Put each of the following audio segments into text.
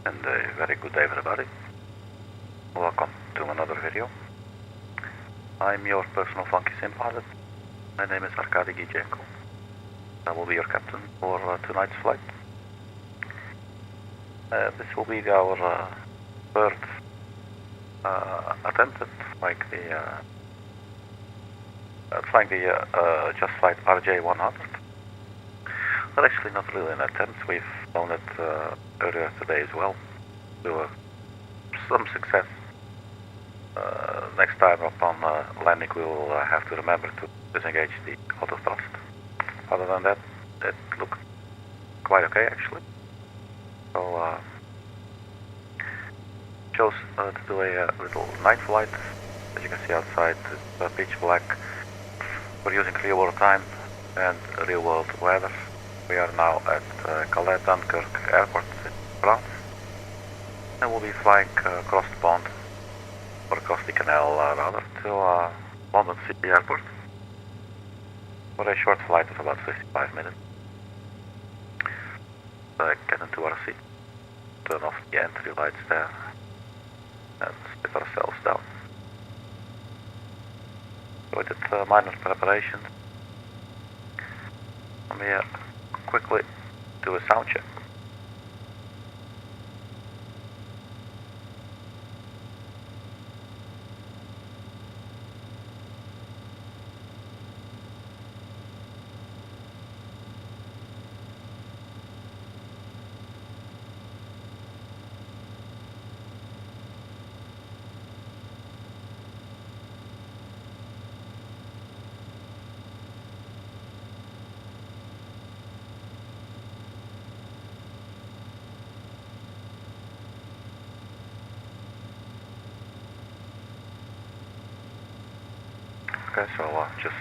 And a very good day, everybody. Welcome to another video. I'm your personal funky sim pilot. My name is Arkady Gidzenko. I will be your captain for tonight's flight. This will be our third attempt at flying the Just Flight RJ100. But actually not really an attempt. We've flown it earlier today as well to some success. Next time upon landing we will have to remember to disengage the auto thrust. Other than that, it looked quite okay actually. So chose to do a little night flight. As you can see outside, it's pitch black. We're using real world time and real world weather. We are now at Calais, Dunkerque airport in France, and we'll be flying across the pond, or across the canal rather, to London City Airport for a short flight of about 55 minutes. Get into our seat, turn off the entry lights there, and sit ourselves down. So we did minor preparations. Let me quickly do a sound check. Okay, so just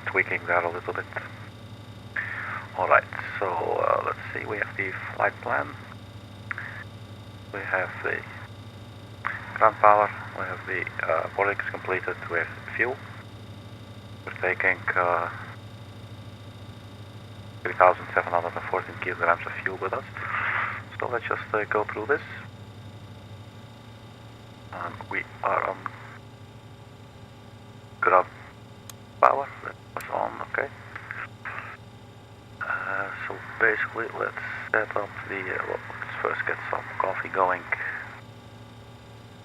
tweaking that a little bit. Alright, so let's see, we have the flight plan. We have the ground power, we have the boardings completed, we have fuel. We're taking 3,714 kilograms of fuel with us. So let's just go through this. And we are on ground power, that was on, okay. So basically let's set up the, let's first get some coffee going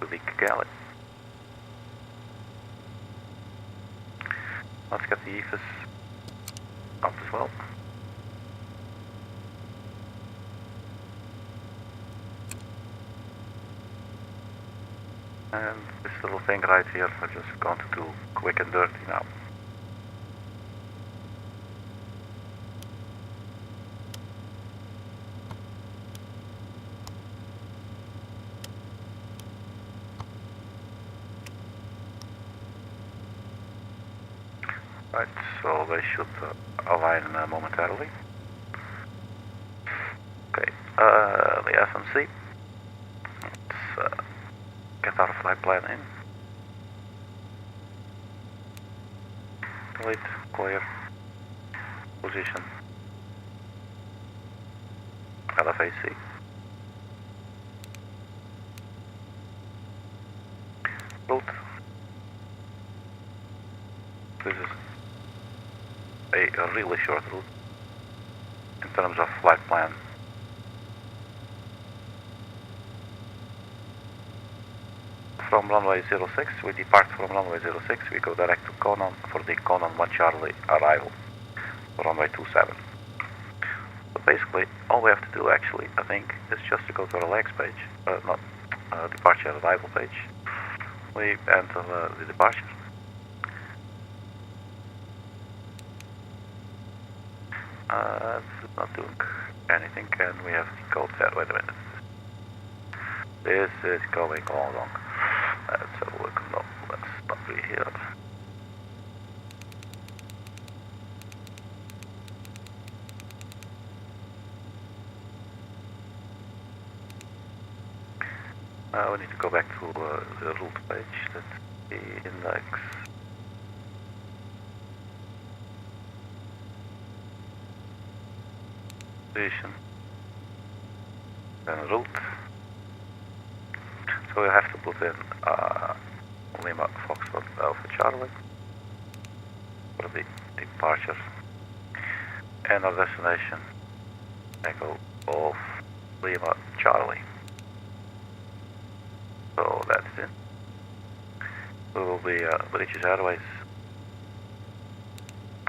to the Calais. Let's get the EFIS up as well. And this little thing right here, we're just going to do quick and dirty now. Right, so they should align momentarily. Okay, the FMC. Let's get our flight plan in. Delete, clear, position, LFAC. Route. This is a really short route in terms of flight plan. From runway 06, we depart from runway 06, we go direct to KONAN for the KONAN 1 Charlie arrival, runway 27. So basically, all we have to do actually, I think, is just to go to our legs page, not departure arrival page. We enter the departure. This is not doing anything, and we have the code there. Wait a minute. This is going all wrong. Let's have a look. No, let's not be here. We need to go back to the route page. That's the index. Position. Then route. So we have to put in Lima Foxtrot Alpha Charlie for the departure, and our destination Echo of Lima Charlie. So that's it. We will be British Airways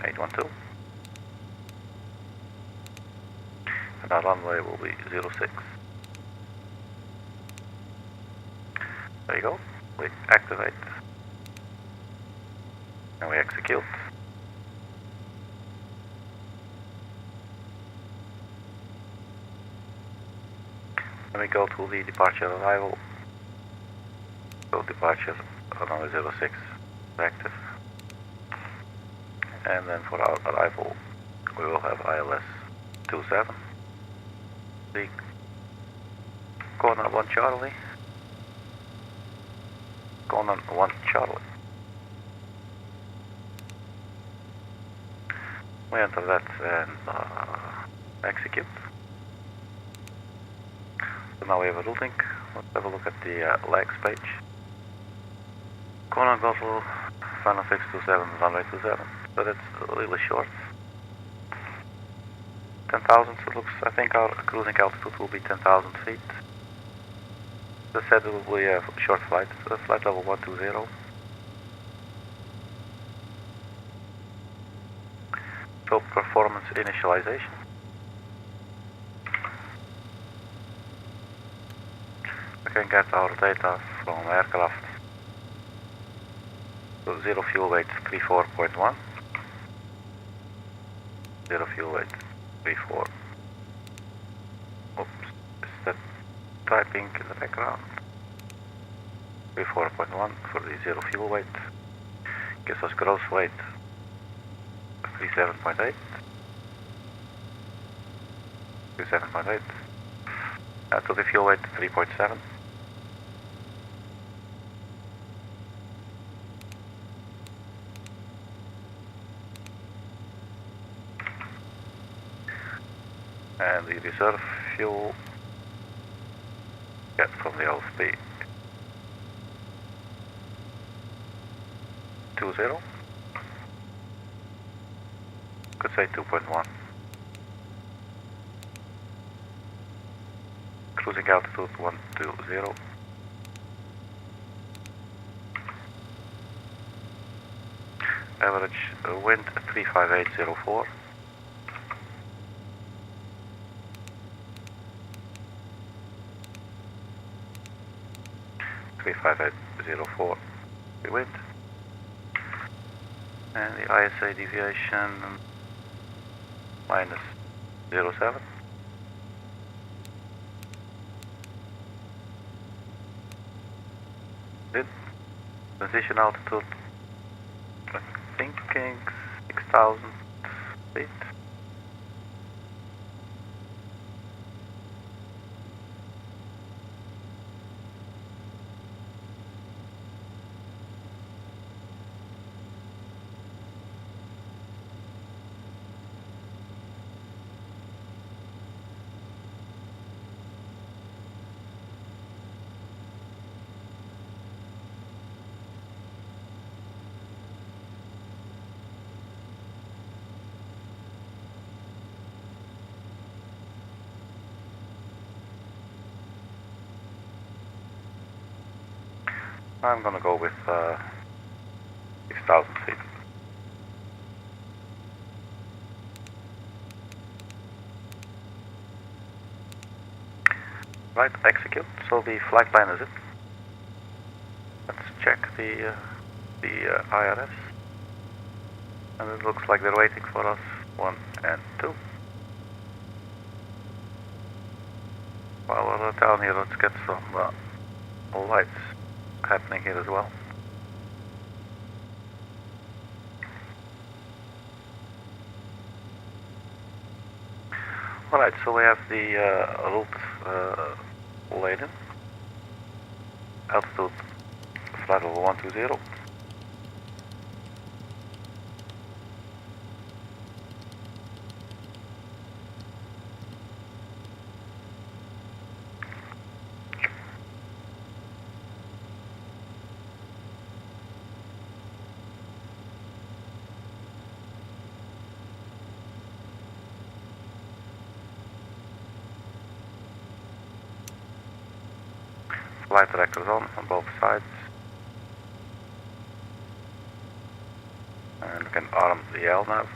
812, and our runway will be 06. There you go. We activate and we execute. Then we go to the departure arrival. So departure runway 06 active. And then for our arrival we will have ILS 27. The KONAN 1 Charlie. KONAN 1 Charlie. We enter that and execute. So now we have a routing. Let's have a look at the legs page. KONAN Goslow, final 627, runway 27. So that's really short. 10,000, so it looks, I think our cruising altitude will be 10,000 feet. As I said, it will be a short flight, flight level 120. So performance initialization. We can get our data from aircraft. So 0 fuel weight 34.1. 0 fuel weight 34. Oops, is that typing in the background? 34.1 for the 0 fuel weight. Gives us gross weight 37.8. 37.8. To the fuel weight 3.7. And the reserve fuel get from the LFAC 20. Could say 2.1. Cruising altitude 120. Average wind 35804. 35804 the wind, and the ISA deviation minus 07. Wind transition altitude, I'm thinking 6,000 feet. I'm gonna go with 6,000 feet. Right, execute. So the flight plan is it. Let's check the IRS. And it looks like they're waiting for us. 1 and 2. While we're down here, let's get some lights happening here as well. Alright, so we have the route laid in. Altitude flight level 120. Flight directors on both sides. And we can arm the L nav.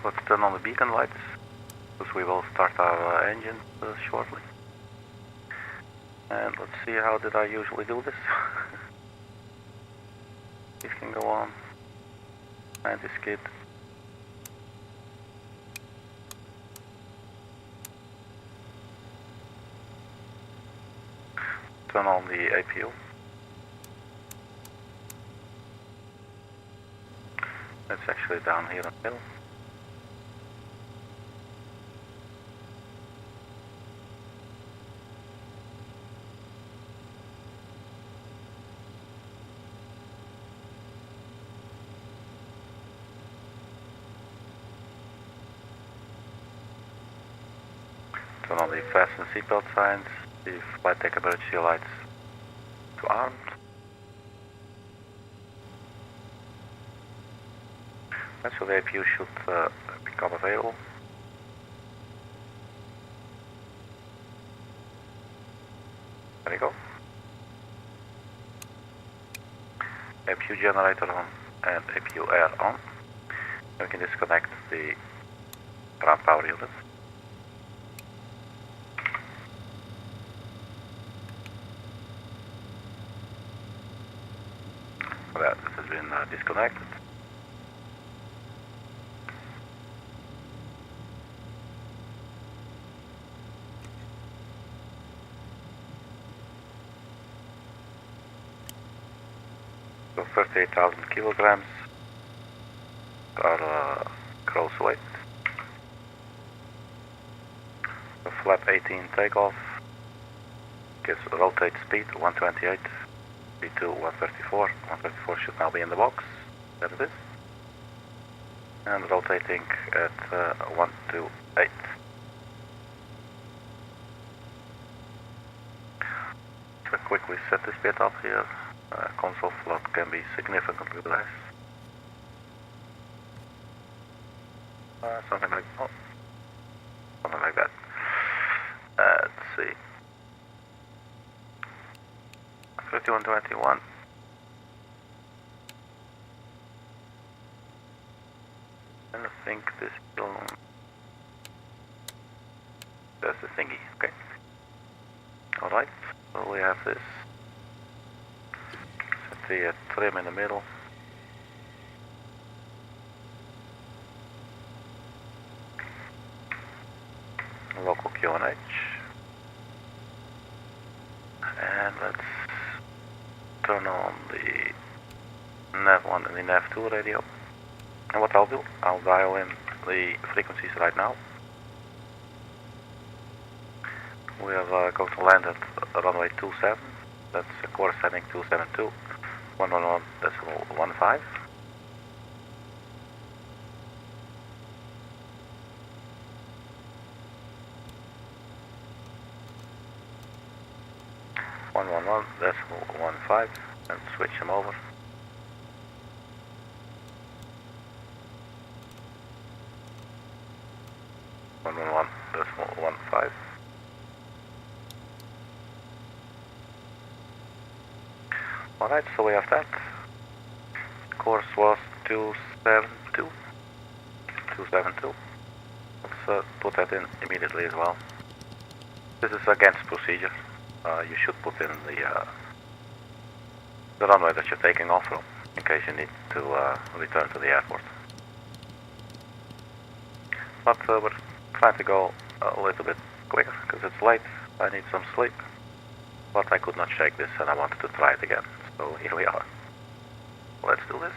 Let's turn on the beacon lights, because we will start our engine shortly. And let's see, how did I usually do this? This can go on. Anti-skid. Turn on the APU. It's actually down here in the middle. Turn on the fasten seatbelt signs, the flight deck emergency lights to armed. And so the APU should become available. There you go. APU generator on and APU air on. And we can disconnect the ground power unit. That has been disconnected. So 38,000 kilograms are gross weight. The flap 18 takeoff gives rotate speed 128. To 134. 134 should now be in the box. There it is. And rotating at 128. So quickly set this bit up here. Console float can be significantly less. Something like something like that. Let's see. 3121. And I think this will... That's the thingy, okay. Alright, so we have this. Set the trim in the middle. Local QNH. And let's turn on the nav1 and the nav2 radio. And what I'll do, I'll dial in the frequencies right now. We are going to land at runway 27, that's course heading 272, 111.15. .15 and switch them over. .15. Alright, so we have that. Course was 272. 272. Let's put that in immediately as well. This is against procedure. You should put in the runway that you're taking off from, in case you need to return to the airport. But we're trying to go a little bit quicker, because it's late, I need some sleep. But I could not shake this and I wanted to try it again, so here we are. Let's do this.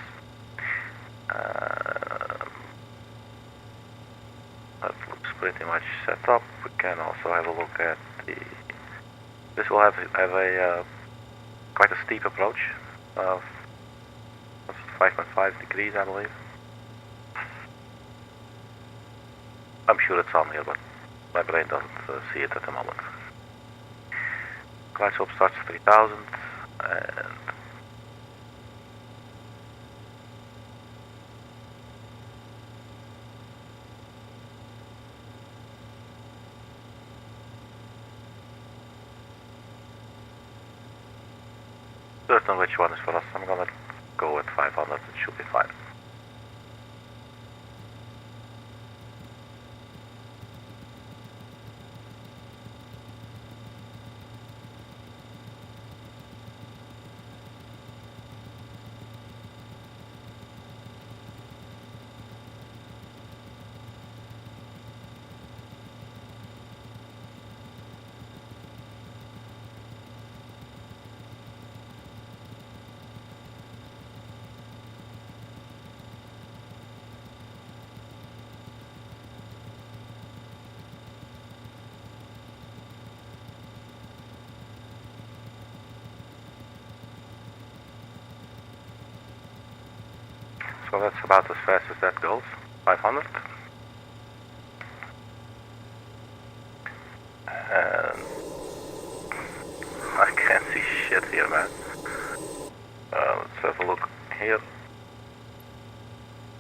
That looks pretty much set up. We can also have a look at the... This will have a quite a steep approach of 5.5 degrees, I believe. I'm sure it's on here, but my brain doesn't see it at the moment. Glide slope starts 3000 and certain which one is for us. I'm gonna go with 500, it should be fine. So that's about as fast as that goes, 500. And I can't see shit here, man. Let's have a look here.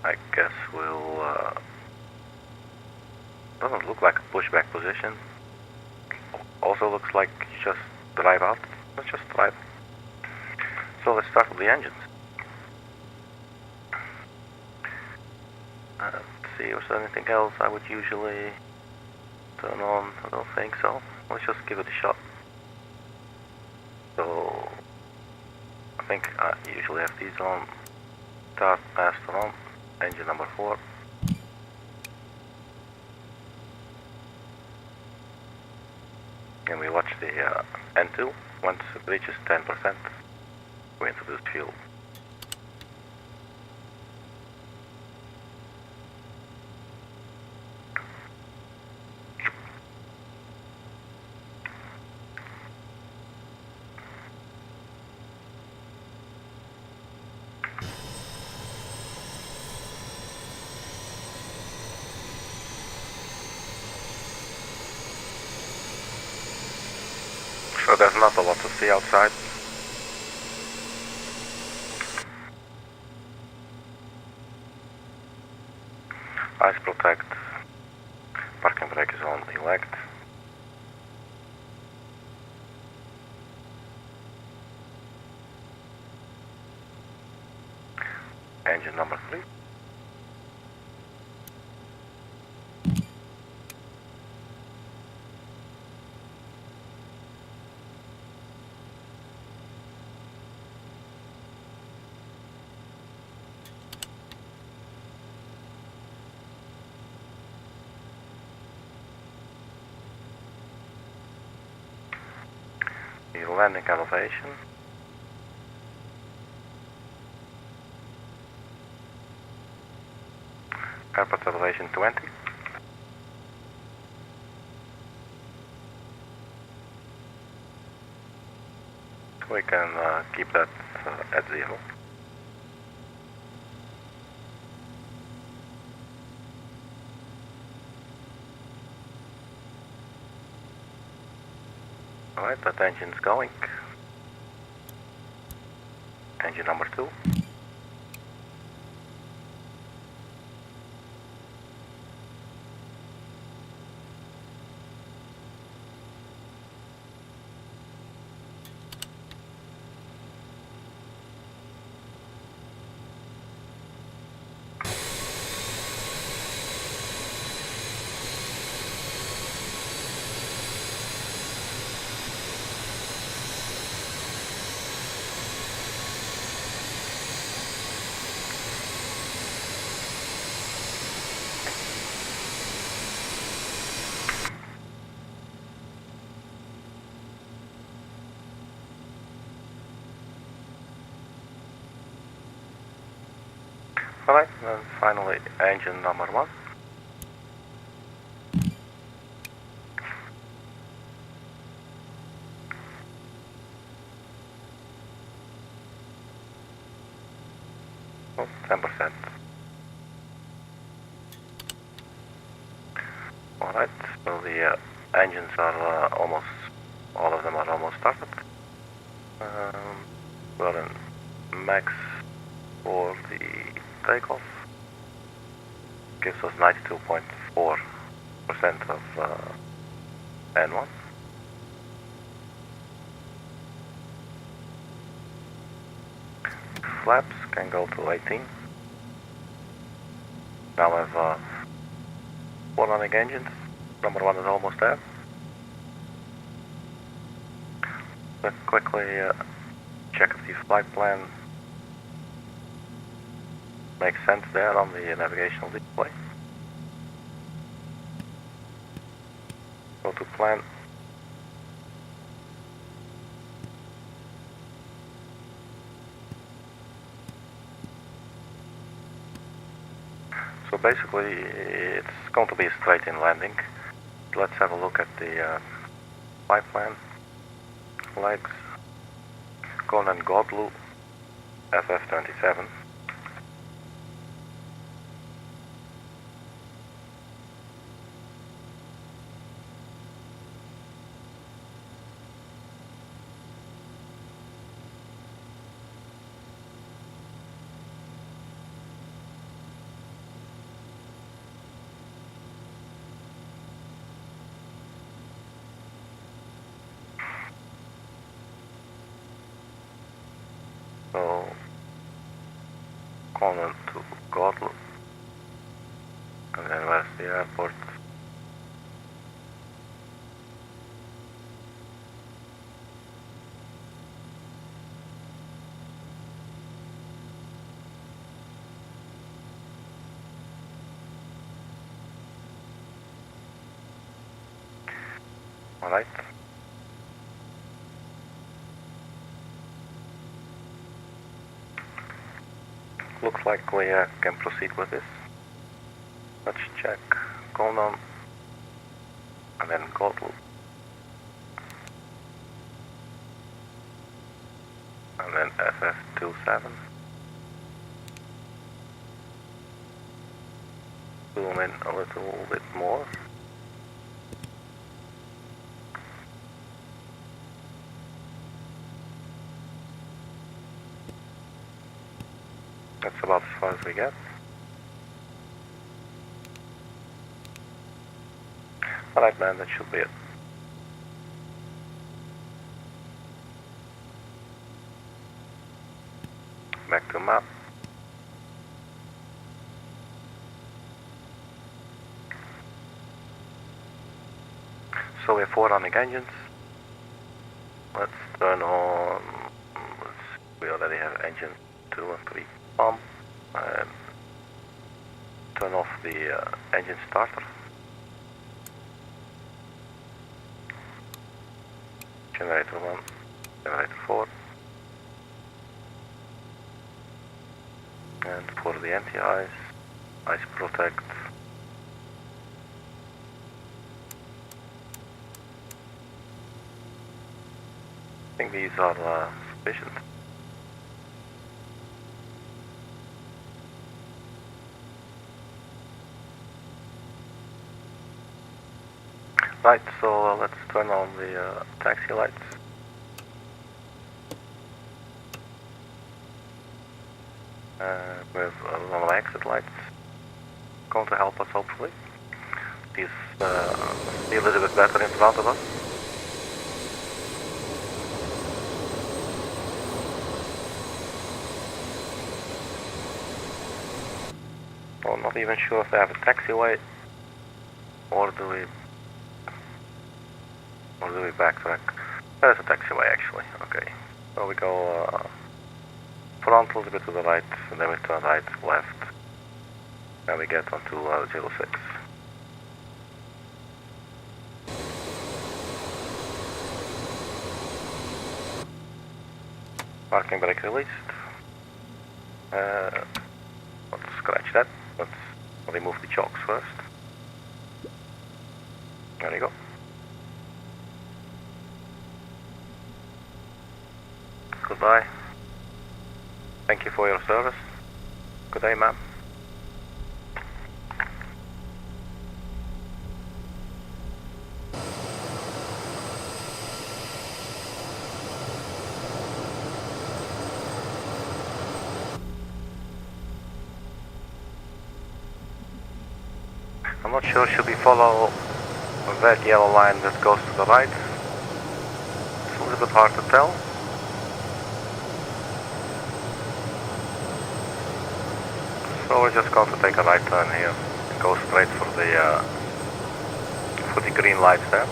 I guess we'll, doesn't look like a pushback position. Also looks like you just drive out. Let's just drive. So let's start with the engines. Let's see, is there anything else I would usually turn on? I don't think so. Let's just give it a shot. So, I think I usually have these on. Start master on. Engine number 4. And we watch the N2. Once it reaches 10%, we introduce fuel. So there's not a lot to see outside. Eyes protect. Parking brake is on elect. Engine number 3. The landing elevation. Airport elevation 20. We can keep that at 0. Alright, that engine's going. Engine number 2. Alright, and finally engine number 1. Oh, 10%. Alright, so the engines are almost, all of them are almost started. We're in max for the takeoff. Gives us 92.4% of N1. flaps, can go to 18. Now we have 4 running engines. Number 1 is almost there. Let's quickly check if the flight plan makes sense there on the navigational display. Go to plan. So basically it's going to be a straight in landing. Let's have a look at the flight plan. Legs, KONAN Godlu, FF27. So, KONAN to Godlu, and then where's the airport? Alright. Looks like we can proceed with this. Let's check KONAN and then Godlu. And then FF27. Zoom in a little bit more. That's about as far as we get. Alright man, that should be it. Back to map. So we have 4 running engines. Let's turn on, we already have engine 2 and 3 pump, and turn off the engine starter. Generator 1, generator 4. And for the anti-ice, ice protect. I think these are sufficient. Right, so let's turn on the taxi lights. We have normal exit lights going to help us hopefully. These see a little bit better in front of us. I'm not even sure if they have a taxiway, or do we backtrack? There's a taxiway actually, okay. So we go front a little bit to the right, and then we turn right, left, and we get onto 06. Parking brake released. Let's scratch that. Let's remove the chocks first. There you go. Goodbye. Thank you for your service. Good day, ma'am. I'm not sure, should we follow that yellow line that goes to the right? It's a little bit hard to tell. So we're just going to take a right turn here and go straight for the green lights there.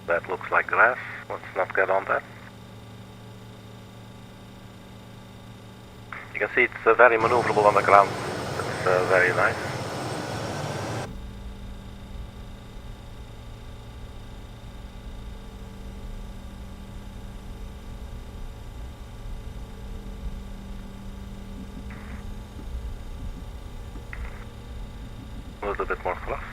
That looks like grass. Let's not get on that. You can see it's very maneuverable on the ground. It's very nice. A little bit more thrust.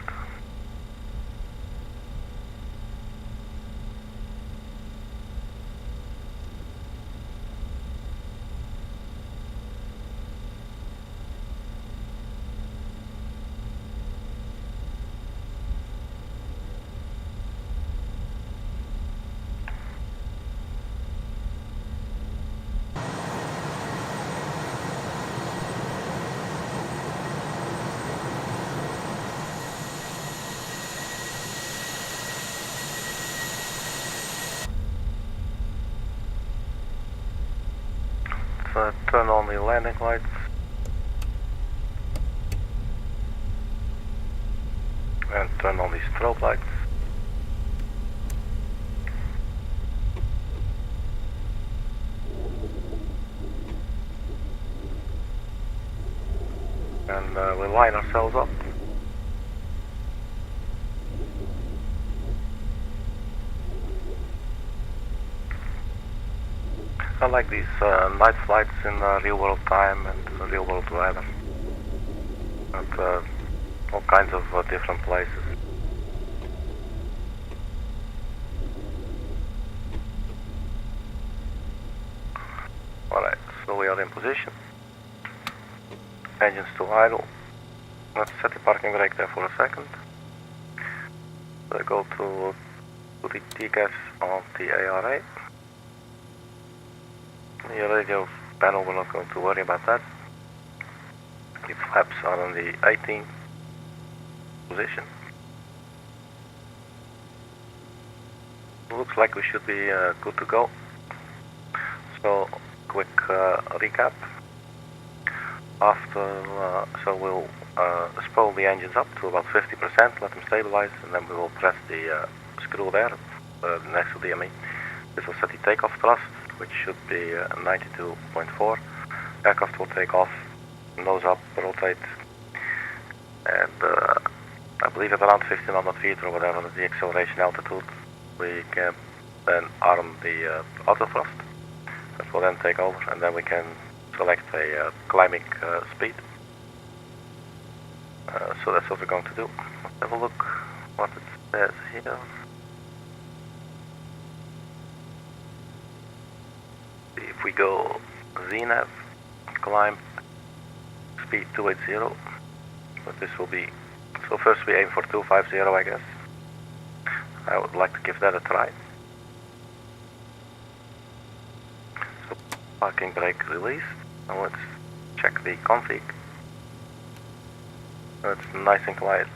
Turn on the landing lights. And turn on the strobe lights. And we'll line ourselves up. I like these night flights in real world time and real world weather. At all kinds of different places. Alright, so we are in position. Engines to idle. Let's set the parking brake there for a second. So go to the TCAS on the ARA. The radio panel, we're not going to worry about that. The flaps are on the 18 position. Looks like we should be good to go. So, quick recap. So we'll spool the engines up to about 50%, let them stabilize, and then we will press the screw there next to the DME. This will set the takeoff thrust, which should be 92.4. Aircraft will take off, nose up, rotate, and I believe at around 1500 feet or whatever the acceleration altitude, we can then arm the auto thrust. That will then take over, and then we can select a climbing speed. So that's what we're going to do. Let's have a look what it says here. If we go ZNAV, climb, speed 280, but this will be, so first we aim for 250 I guess. I would like to give that a try. So parking brake released, now let's check the config. It's nice and quiet.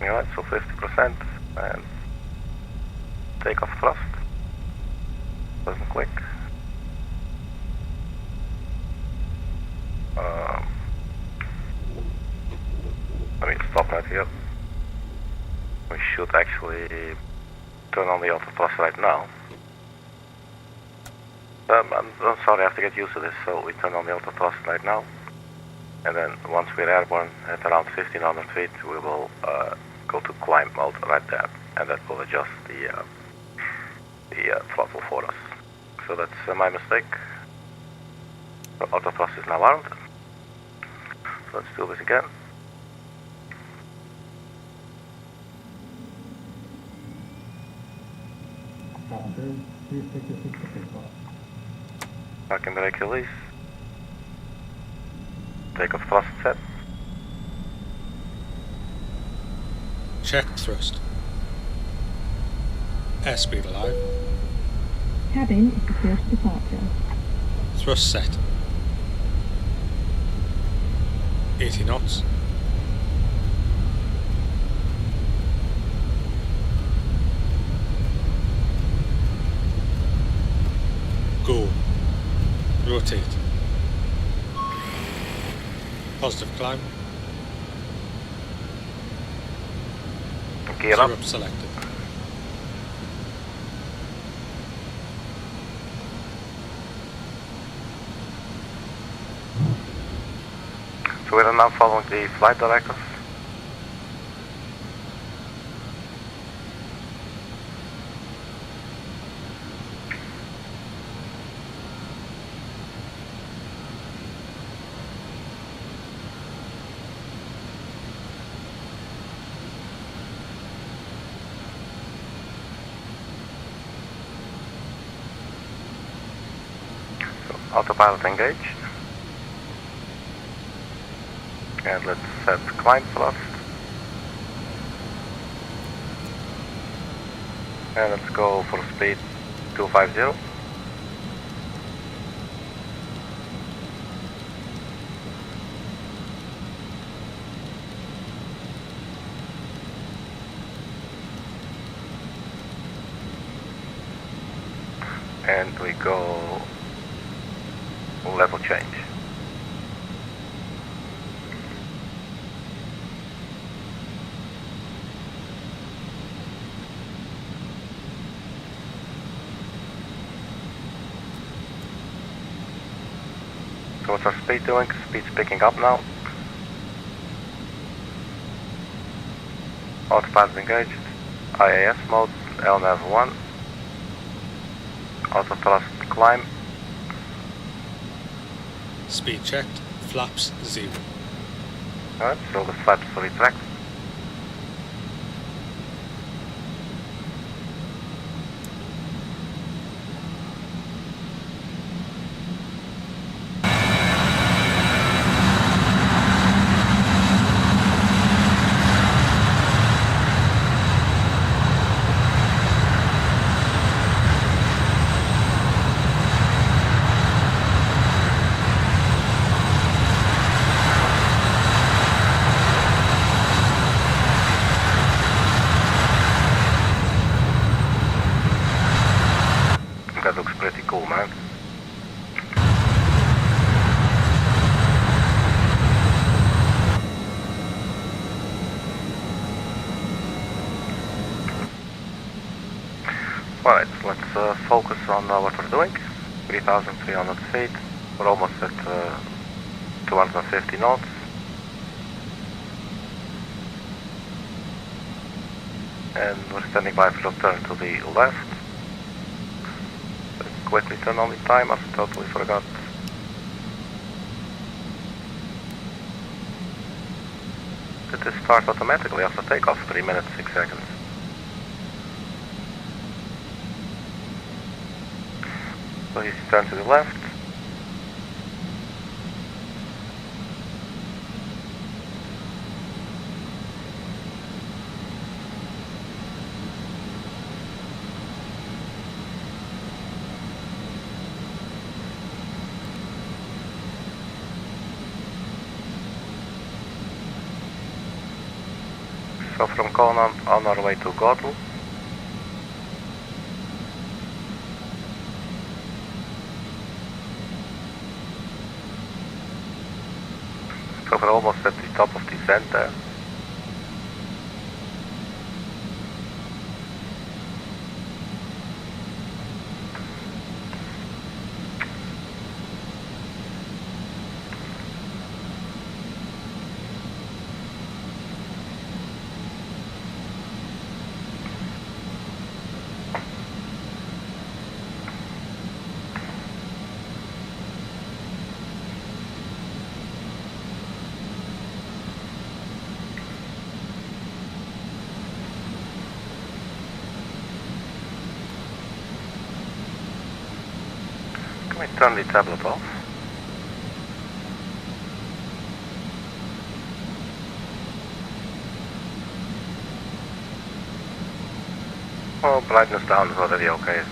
Alright, so 50% and takeoff thrust. Doesn't click. Let me stop right here. We should actually turn on the auto thrust right now. I'm sorry, I have to get used to this, so we turn on the auto thrust right now. And then once we're airborne at around 1500 feet, we will go to climb mode right there. And that will adjust the throttle for us. So that's my mistake. The auto thrust is now armed. So let's do this again. Parking brake release. Takeoff thrust set. Check thrust. Airspeed alive. Cabin is the first departure. Thrust set. 80 knots. Go. Rotate. Positive climb. Gear up. Gear up selected. So we are now following the flight directives. So autopilot engaged. And let's set climb thrust. And let's go for speed 250. And we go level change. So what's our speed doing? Speed's picking up now. Autopilot engaged. IAS mode, LNAV 1. Auto thrust climb. Speed checked. Flaps 0. Alright, so the flaps retract. That looks pretty cool, man. Alright, let's focus on what we're doing. 3,300 feet. We're almost at 250 knots. And we're standing by for a turn to the left. Quickly turn on the timer, totally forgot. Did this start automatically after takeoff? 3 minutes, 6 seconds. So you turn to the left. So from KONAN on our way to Gotl. So we're almost at the top of the descent there. Can we turn the tablet off? Oh, brightness down is already okay.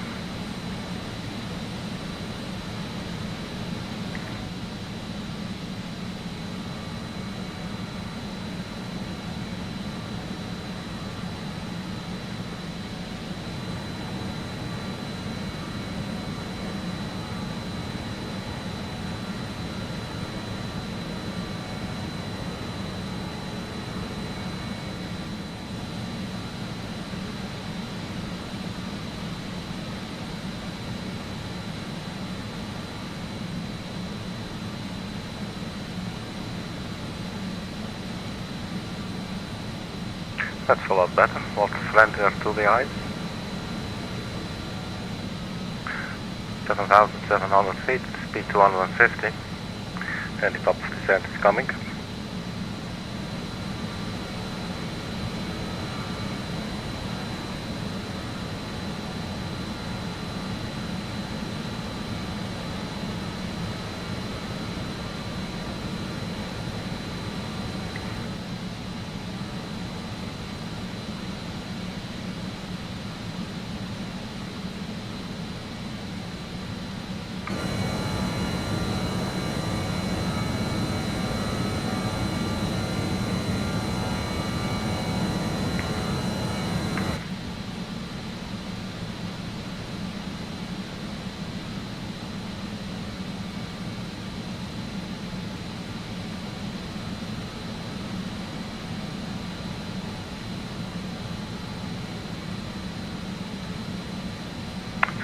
That's a lot better, lots friendlier to the eyes. 7,700 feet, speed 250, and the top of descent is coming.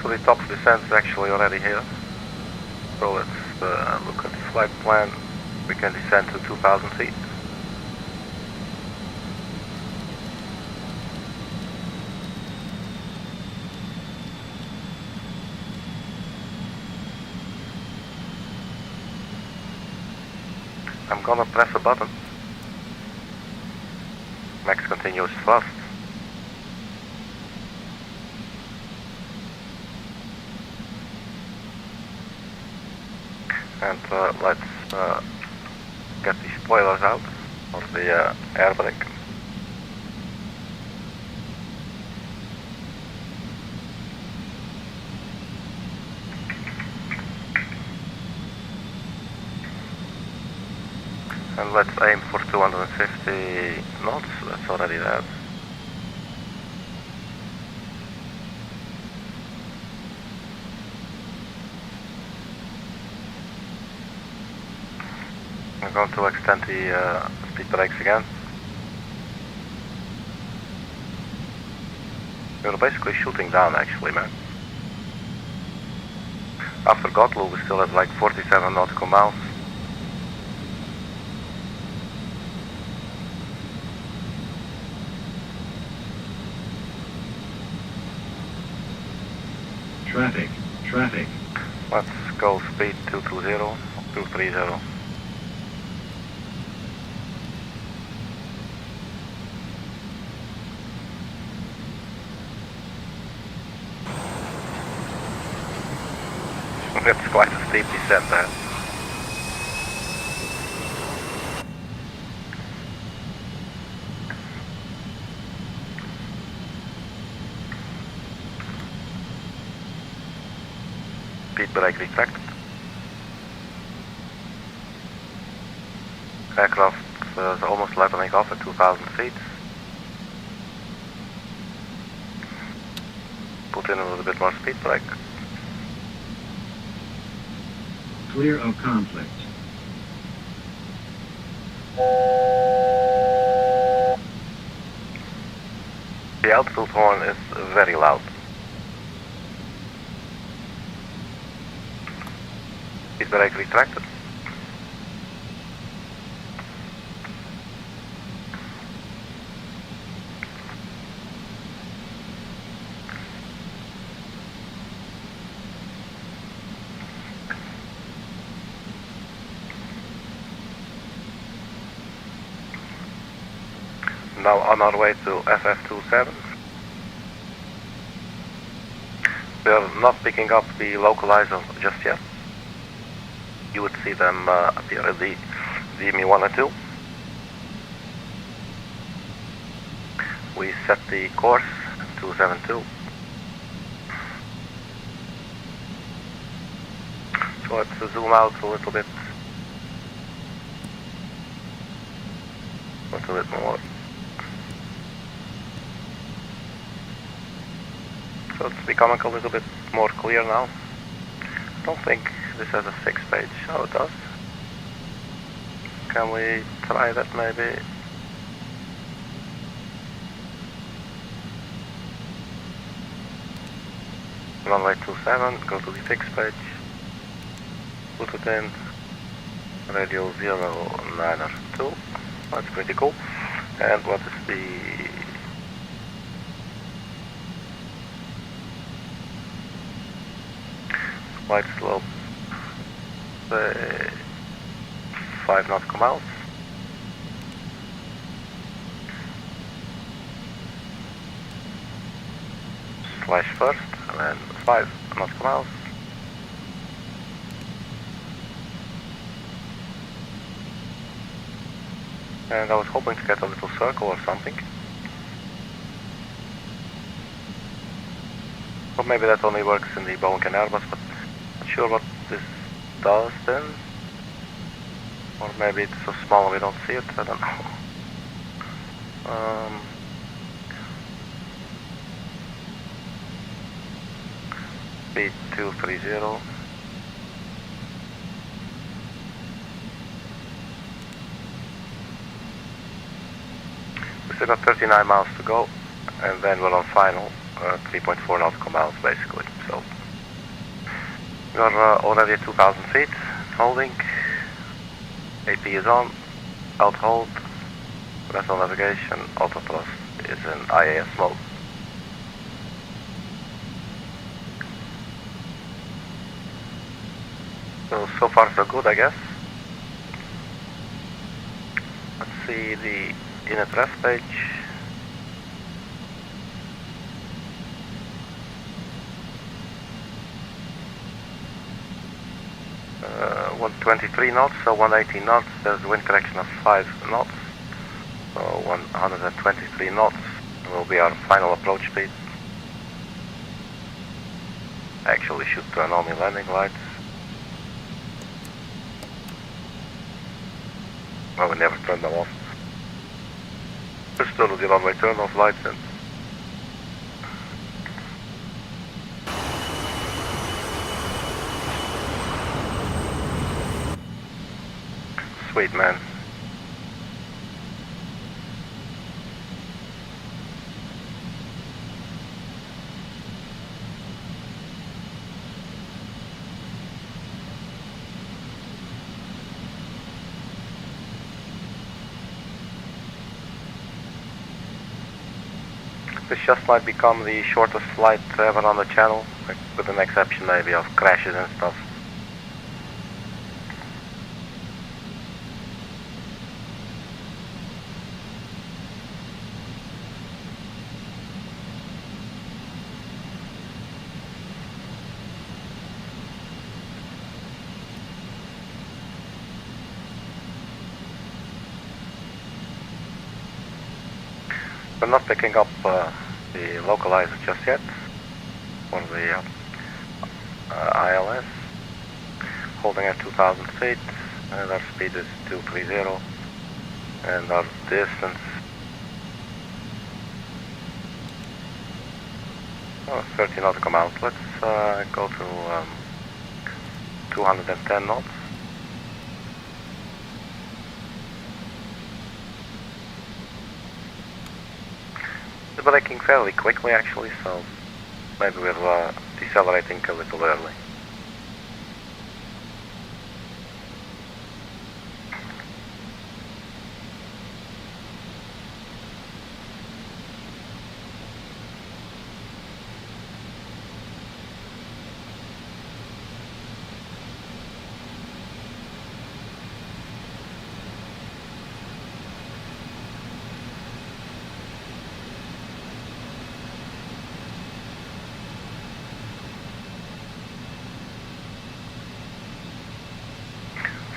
So the top of descent is actually already here. So let's look at the flight plan. We can descend to 2,000 feet. I'm gonna press a button. Max continuous thrust. And let's get the spoilers out of the air brake. And let's aim for 250 knots, that's already there. I'm going to extend the speed brakes again. We're basically shooting down actually, man. After Gotland we still have like 47 nautical miles. Traffic. Let's go speed 220, 230. It's quite a steep descent there. Speed brake retracted. Aircraft is almost leveling off at 2,000 feet. Put in a little bit more speed brake. Clear of conflict. The altitude horn is very loud. Speed brake retracted. Now on our way to FF27. We are not picking up the localizer just yet. you would see them appear at the DME 1 and 2. We set the course 272. So let's zoom out a little bit more. So it's becoming a little bit more clear now. I don't think this has a 6-page. Oh, it does. Can we try that maybe? Runway 27, go to the 6th page, put it in, radio 092, that's pretty cool. And what is the flight slope? Say 5 nautical miles. Slash first, and then 5 nautical miles. And I was hoping to get a little circle or something. Or maybe that only works in the Boeing and Airbus, but not sure what this does then. Or maybe it's so small we don't see it, I don't know. Speed 230. We still got 39 miles to go, and then we're on final, 3.4 nautical miles basically. So we are already at 2,000 feet, holding. AP is on, out hold, vessel navigation, autothrust is in IAS mode. So far so good, I guess. Let's see the init ref page. Uh, 123 knots, so 118 knots. There's a wind correction of 5 knots. So 123 knots will be our final approach speed. Actually should turn on the landing lights. Well, we never turned them off. Just turn on the runway turn off lights and sweet, man. This just might become the shortest flight ever on the channel, like, with an exception maybe of crashes and stuff. We're not picking up the localizer just yet, or the ILS, holding at 2,000 feet, and our speed is 230, and our distance, 30 nautical miles. Let's go to 210 knots. It's braking fairly quickly actually, so maybe we're decelerating a little early.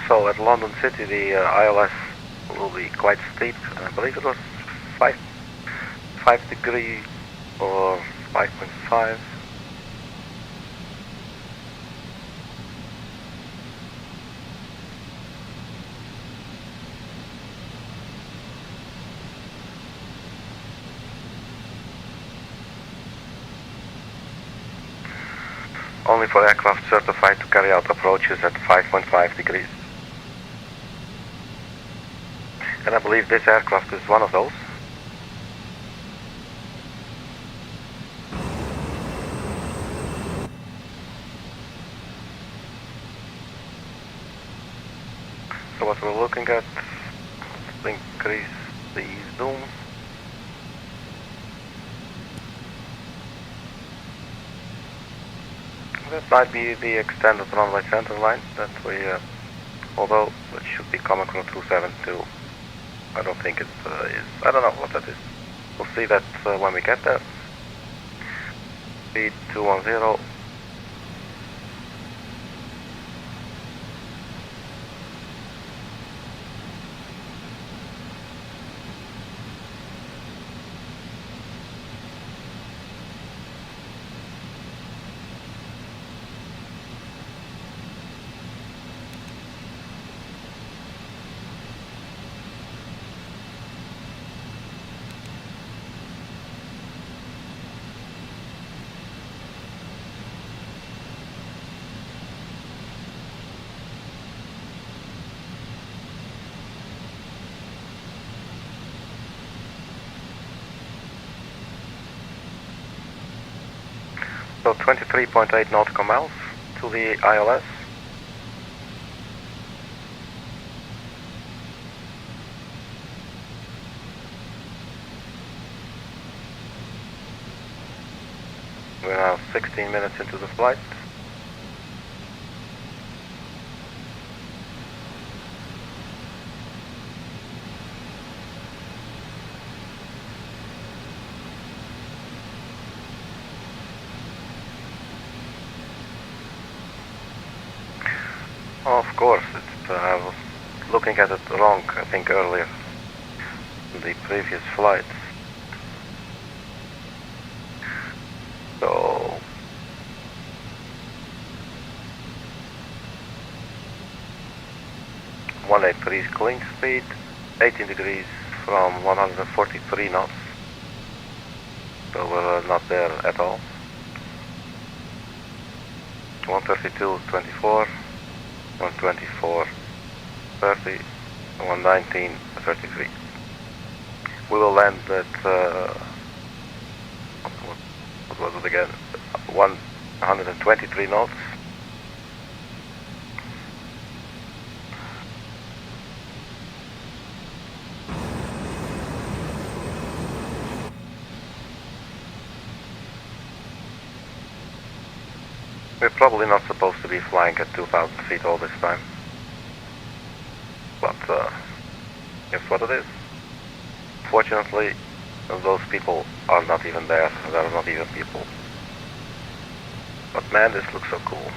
So at London City, the ILS will be quite steep. I believe it was 5 degrees or 5.5. Only for aircraft certified to carry out approaches at 5.5 degrees. And I believe this aircraft is one of those. So what we're looking at, let's increase the zoom. That might be the extended runway center line that we, although it should be coming from 272. I don't think it is. I don't know what that is. We'll see that when we get there. Speed 210. So 23.8 nautical miles to the ILS. We're now 16 minutes into the flight. Of course, I was looking at it wrong, I think, earlier, in the previous flights. So, (183) clean speed, 18 degrees from 143 knots. So we're not there at all. 132.24. 124.30, 119.33. We will land at, what was it again? 123 knots. We're probably not supposed to be flying at 2,000 feet all this time. But, it's what it is. Fortunately, those people are not even there. There are not even people. But man, this looks so cool.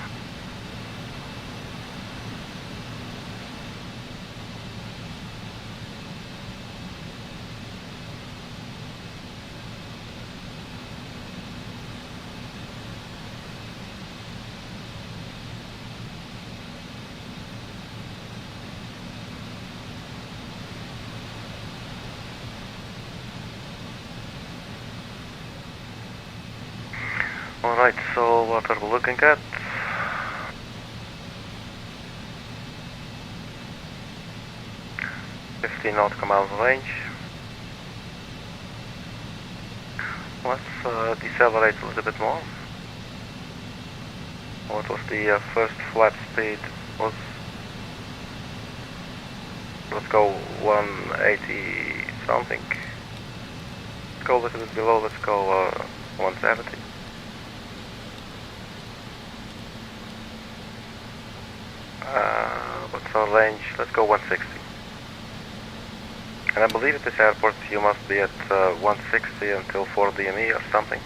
Alright, so what are we looking at? nautical miles range. Let's decelerate a little bit more. What was the first flat speed? Let's go 180 something. Let's go a little bit below, let's go 170. What's our range? Let's go 160. And I believe at this airport you must be at 160 until 4 DME or something.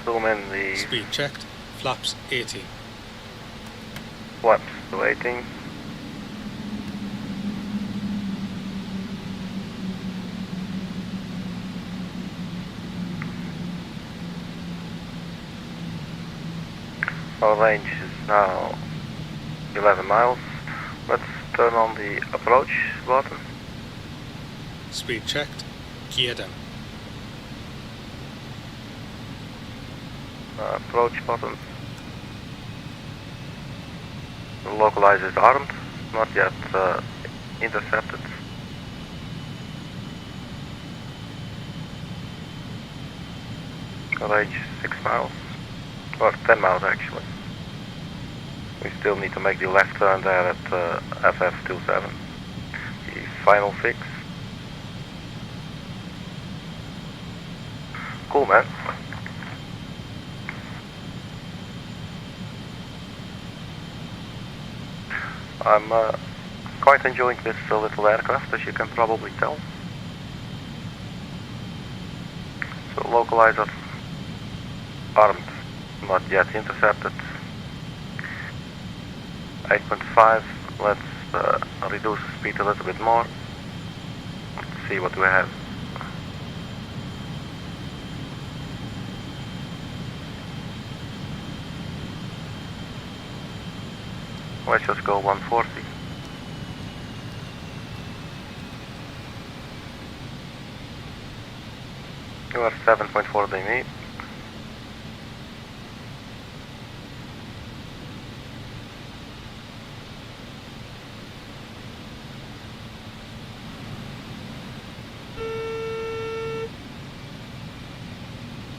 zoom in the Speed checked. Flaps 18. flaps to 18. Our range is now 11 miles. Let's turn on the approach button. Speed checked. Gear down. Approach button. The localizer is armed, not yet intercepted. Range 6 miles, or 10 miles actually. We still need to make the left turn there at FF27. The final fix. Cool, man. I'm quite enjoying this little aircraft, as you can probably tell. So localizer armed, not yet intercepted. 8.5, let's reduce the speed a little bit more. Let's see what we have. Let's just go 140. You are 7.4 dmi.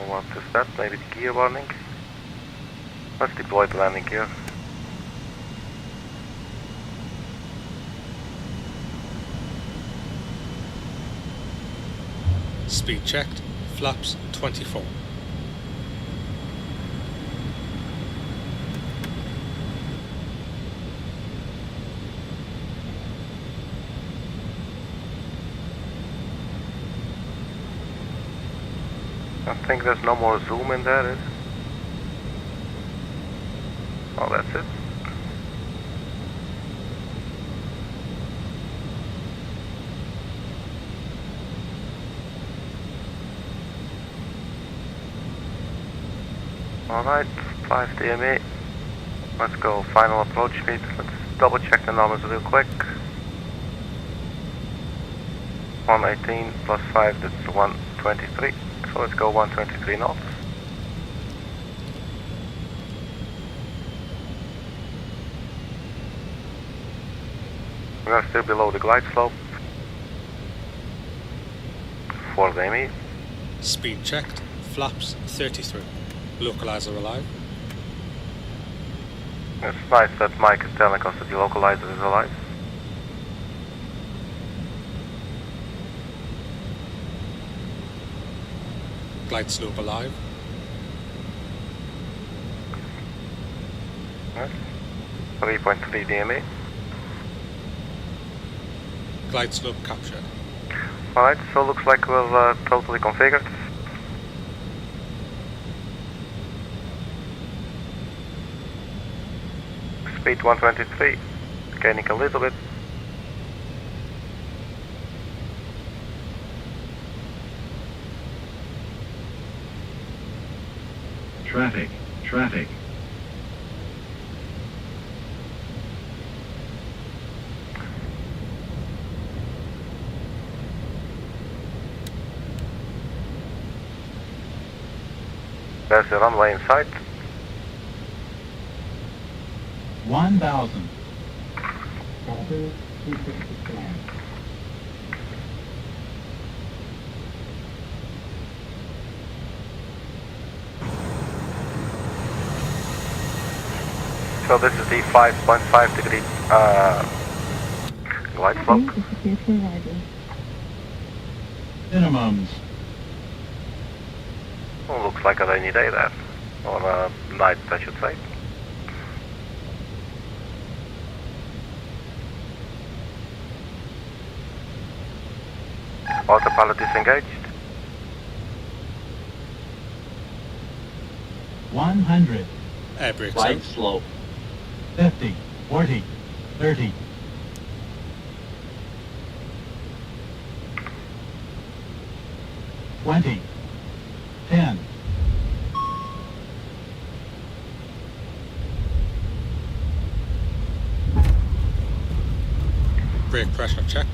I want to start, maybe the gear warning. Let's deploy the landing gear. Speed checked. Flaps 24. I think there's no more zoom in there, is? Oh, that's it. Alright, 5 DME. Let's go final approach speed. Let's double check the numbers real quick. 118 plus 5, that's 123. So let's go 123 knots. We are still below the glide slope. 4 DME. Speed checked. Flaps 33. Localizer alive. It's nice that Mike is telling us that the localizer is alive. Glide slope alive. Yes. 3.3 DME. Glide slope captured. Alright, so looks like we're totally configured. Speed 123, gaining a little bit. Traffic, traffic. There's the runway in sight. 1,000. Double 250 land. So this is the 5.5 degree glide slope. Cabin is prepared for arrival. Minimums. Oh, looks like a rainy day there. Or a night, I should say. Autopilot disengaged. 100, Air brakes Glide out. slope. 50, 40, 30, 20, 10, Brake pressure checked.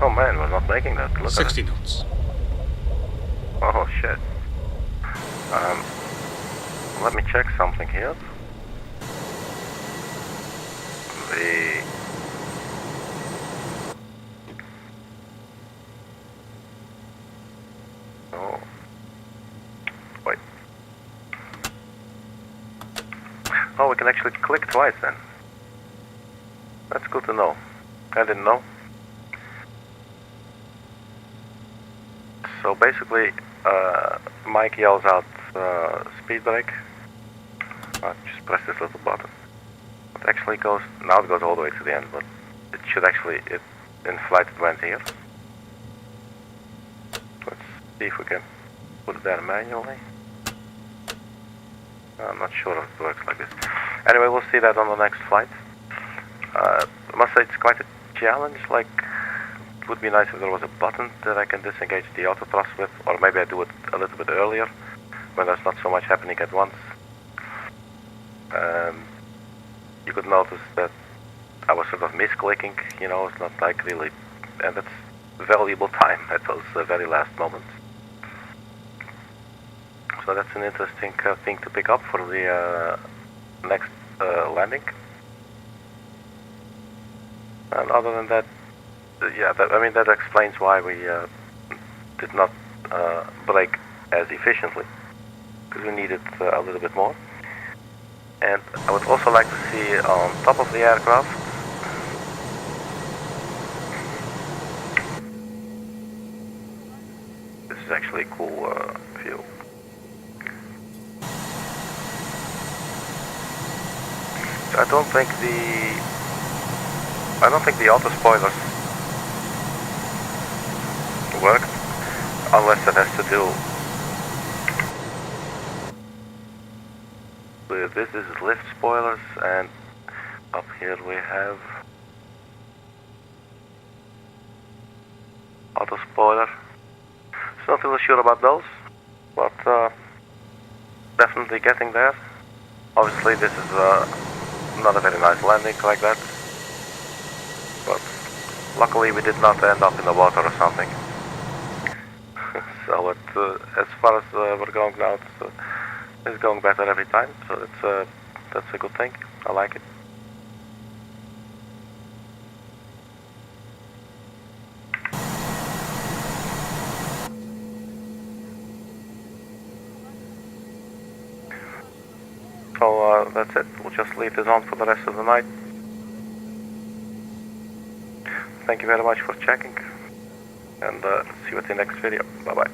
Oh man, we're not making that. Look 60 at it. knots. Oh shit. Let me check something here. The oh wait. Oh, we can actually click twice then. That's good to know. I didn't know. So basically, Mike yells out speed brake. Just press this little button. It actually goes, now it goes all the way to the end, but it should actually, in flight it went here. Let's see if we can put it there manually. I'm not sure if it works like this. Anyway, we'll see that on the next flight. I must say it's quite a challenge, like it would be nice if there was a button that I can disengage the auto thrust with, or maybe I do it a little bit earlier, when there's not so much happening at once. You could notice that I was sort of misclicking, you know, it's not like really, and that's valuable time at those very last moments. So that's an interesting thing to pick up for the next landing. And other than that, yeah, I mean that explains why we did not brake as efficiently, because we needed a little bit more. And I would also like to see on top of the aircraft this is actually a cool view. I don't think the auto spoilers worked, unless it has to do with this is lift spoilers, and up here we have auto spoiler. So not really sure about those, but definitely getting there. Obviously this is not a very nice landing like that, but luckily we did not end up in the water or something. So as far as we're going now, it's going better every time, so that's a good thing. I like it. So that's it. We'll just leave this on for the rest of the night. Thank you very much for checking, and see you at the next video. Bye bye.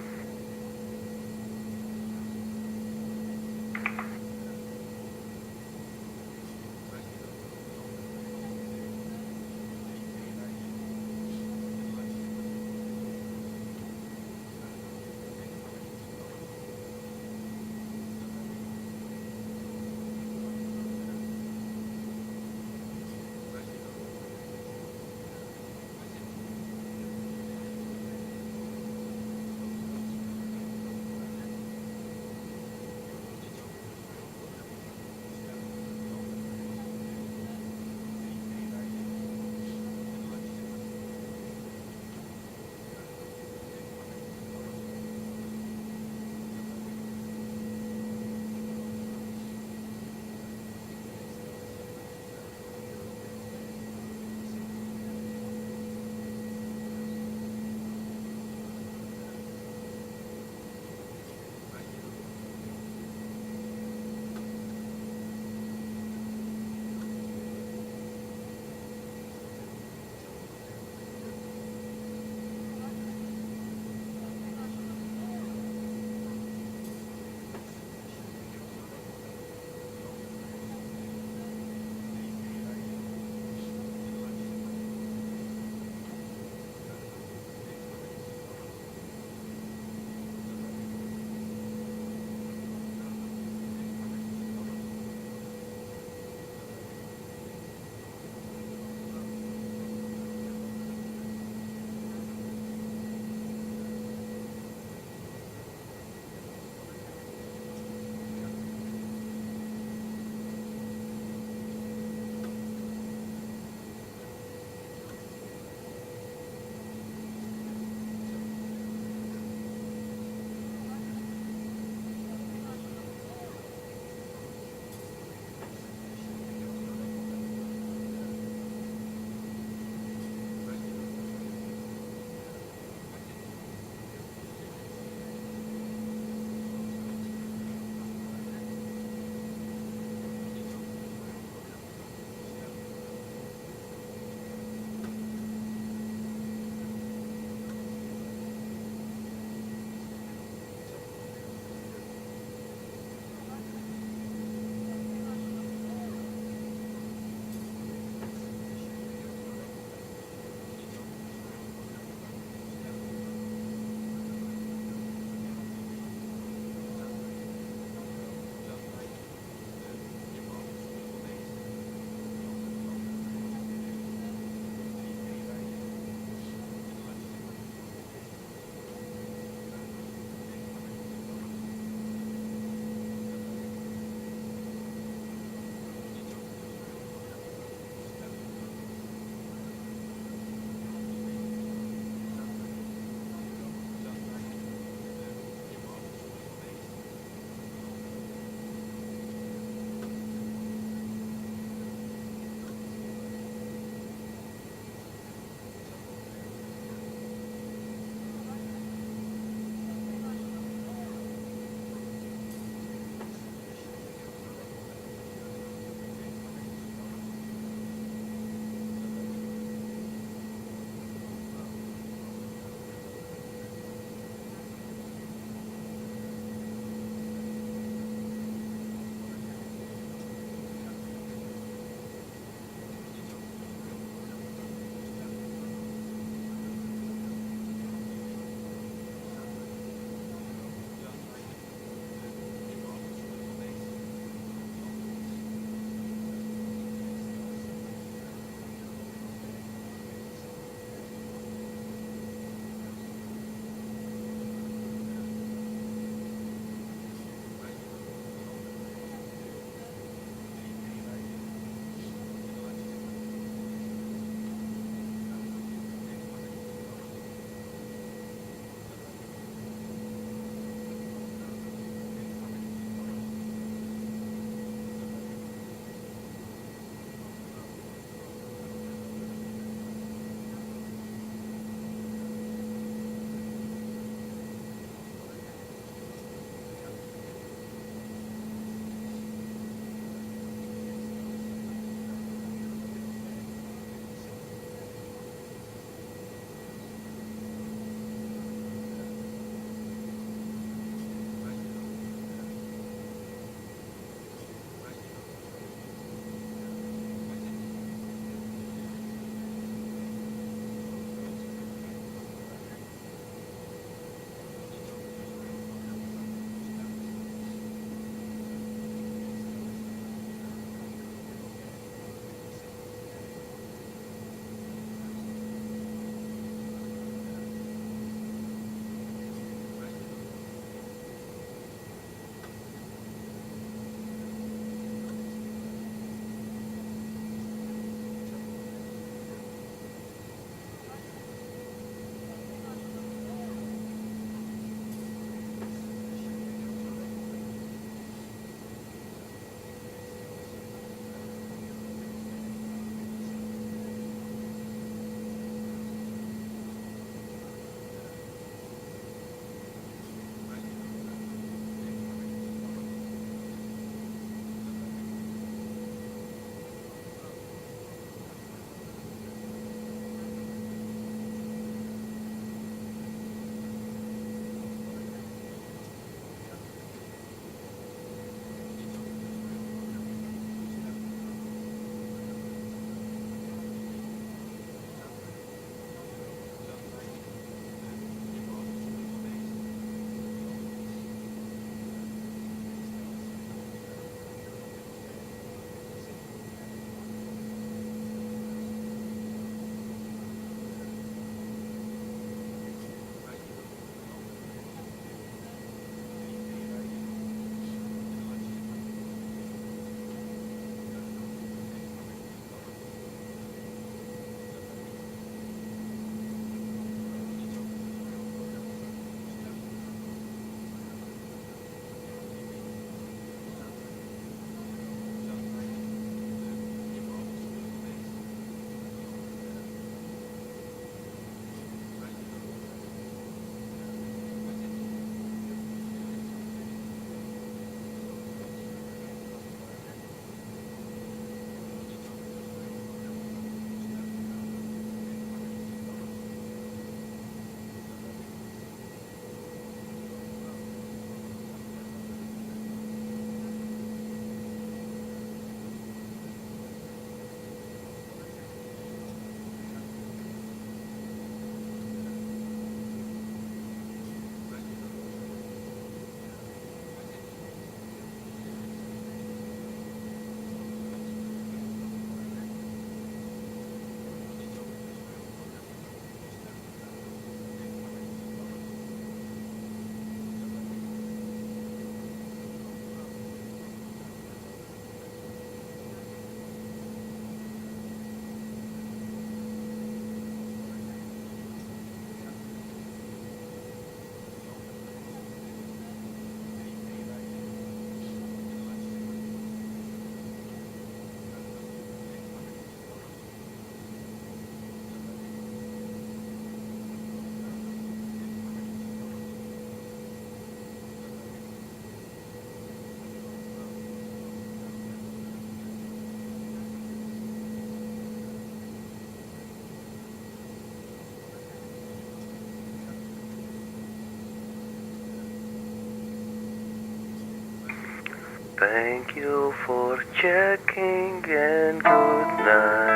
you for checking and good night.